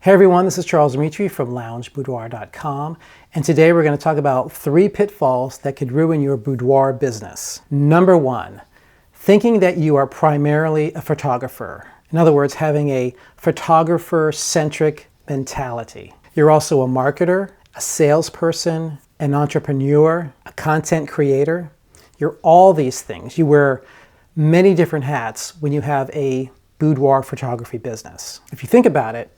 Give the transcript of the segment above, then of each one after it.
Hey everyone, this is Charles Dimitri from loungeboudoir.com, and today we're going to talk about 3 pitfalls that could ruin your boudoir business. Number 1, thinking that you are primarily a photographer. In other words, having a photographer-centric mentality. You're also a marketer, a salesperson, an entrepreneur, a content creator. You're all these things. You wear many different hats when you have a boudoir photography business. If you think about it,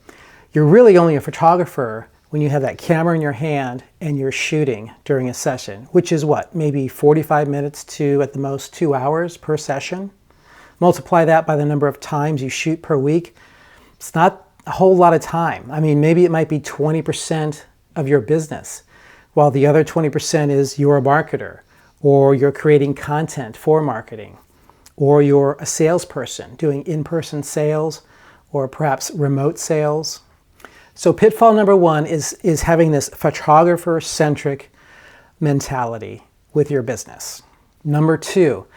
you're really only a photographer when you have that camera in your hand and you're shooting during a session, which is what, maybe 45 minutes to at the most 2 hours per session. Multiply that by the number of times you shoot per week. It's not a whole lot of time. I mean, maybe it might be 20% of your business, while the other 20% is you're a marketer, or you're creating content for marketing, or you're a salesperson doing in-person sales, or perhaps remote sales. So pitfall number 1 is having this photographer-centric mentality with your business. Number 2,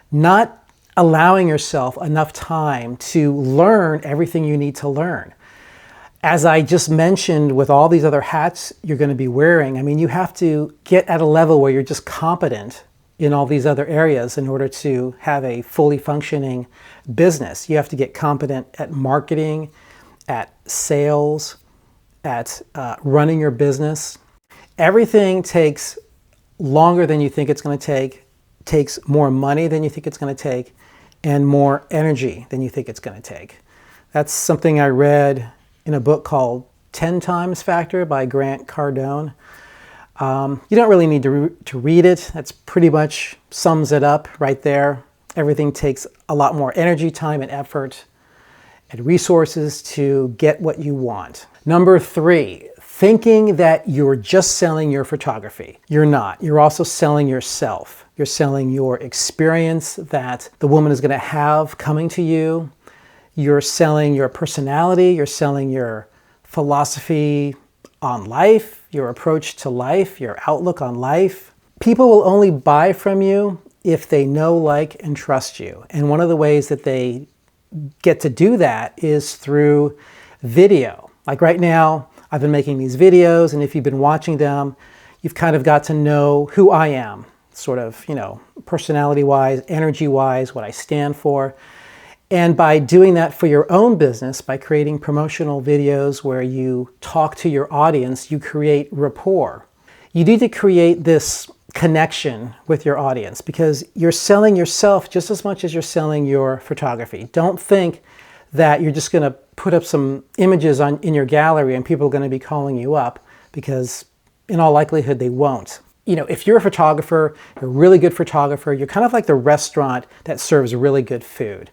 not allowing yourself enough time to learn everything you need to learn. As I just mentioned, with all these other hats you're going to be wearing, I mean, you have to get at a level where you're just competent in all these other areas in order to have a fully functioning business. You have to get competent at marketing, at sales, at running your business. Everything takes longer than you think it's going to take, takes more money than you think it's going to take, and more energy than you think it's going to take. That's something I read in a book called 10 Times Factor by Grant Cardone. You don't really need to read it. That's pretty much sums it up right there. Everything takes a lot more energy, time, and effort and resources to get what you want. Number 3, thinking that you're just selling your photography. You're not. You're also selling yourself. You're selling your experience that the woman is going to have coming to you. You're selling your personality. You're selling your philosophy on life, your approach to life, your outlook on life. People will only buy from you if they know, like, and trust you. And one of the ways that they get to do that is through video. Like right now, I've been making these videos, and if you've been watching them, you've kind of got to know who I am, sort of, personality-wise, energy-wise, what I stand for. And by doing that for your own business, by creating promotional videos where you talk to your audience, you create rapport. You need to create this connection with your audience because you're selling yourself just as much as you're selling your photography. Don't think that you're just going to put up some images in your gallery and people are going to be calling you up, because in all likelihood they won't. If you're a photographer, you're a really good photographer, you're kind of like the restaurant that serves really good food.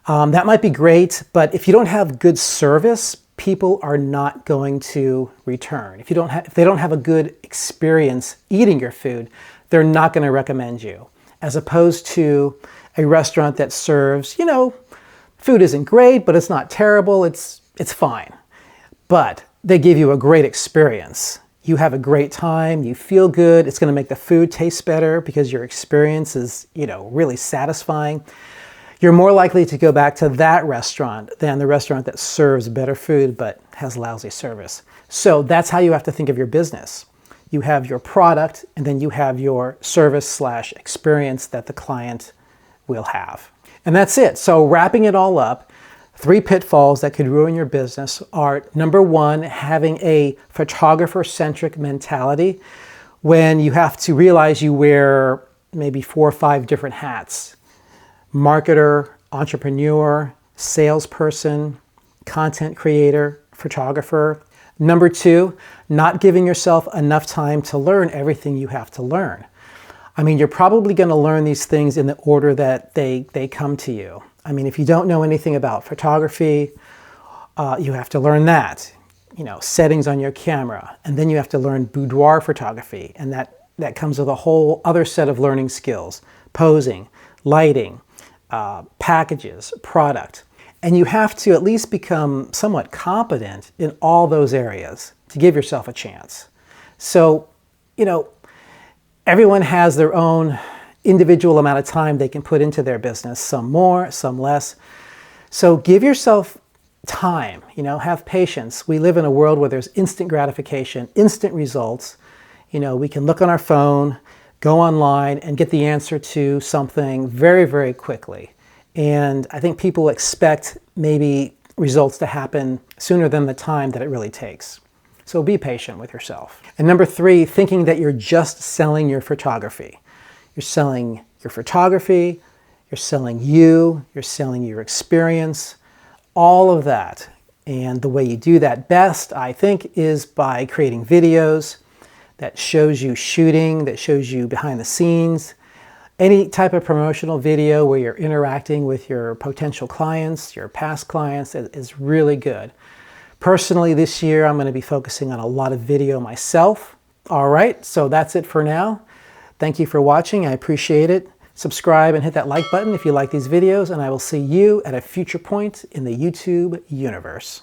That might be great, but if you don't have good service, people are not going to return. If they don't have a good experience eating your food, they're not going to recommend you. As opposed to a restaurant that serves, food isn't great, but it's not terrible, it's fine. But they give you a great experience. You have a great time, you feel good, it's going to make the food taste better because your experience is, really satisfying. You're more likely to go back to that restaurant than the restaurant that serves better food but has lousy service. So that's how you have to think of your business. You have your product, and then you have your service/experience that the client will have. And that's it. So wrapping it all up, 3 pitfalls that could ruin your business are, number 1, having a photographer-centric mentality when you have to realize you wear maybe 4 or 5 different hats. Marketer, entrepreneur, salesperson, content creator, photographer. Number 2, not giving yourself enough time to learn everything you have to learn. I mean, you're probably going to learn these things in the order that they come to you. I mean, if you don't know anything about photography, you have to learn that. Settings on your camera. And then you have to learn boudoir photography. And that comes with a whole other set of learning skills. Posing, lighting, packages, product. And you have to at least become somewhat competent in all those areas to give yourself a chance. So, everyone has their own individual amount of time they can put into their business, some more, some less. So give yourself time, have patience. We live in a world where there's instant gratification, instant results. We can look on our phone, go online, and get the answer to something very, very quickly. And I think people expect maybe results to happen sooner than the time that it really takes. So be patient with yourself. And number 3, thinking that you're just selling your photography. You're selling your photography, you're selling you, you're selling your experience, all of that. And the way you do that best, I think, is by creating videos that shows you shooting, that shows you behind the scenes. Any type of promotional video where you're interacting with your potential clients, your past clients, is really good. Personally, this year, I'm going to be focusing on a lot of video myself. All right, so that's it for now. Thank you for watching. I appreciate it. Subscribe and hit that like button if you like these videos, and I will see you at a future point in the YouTube universe.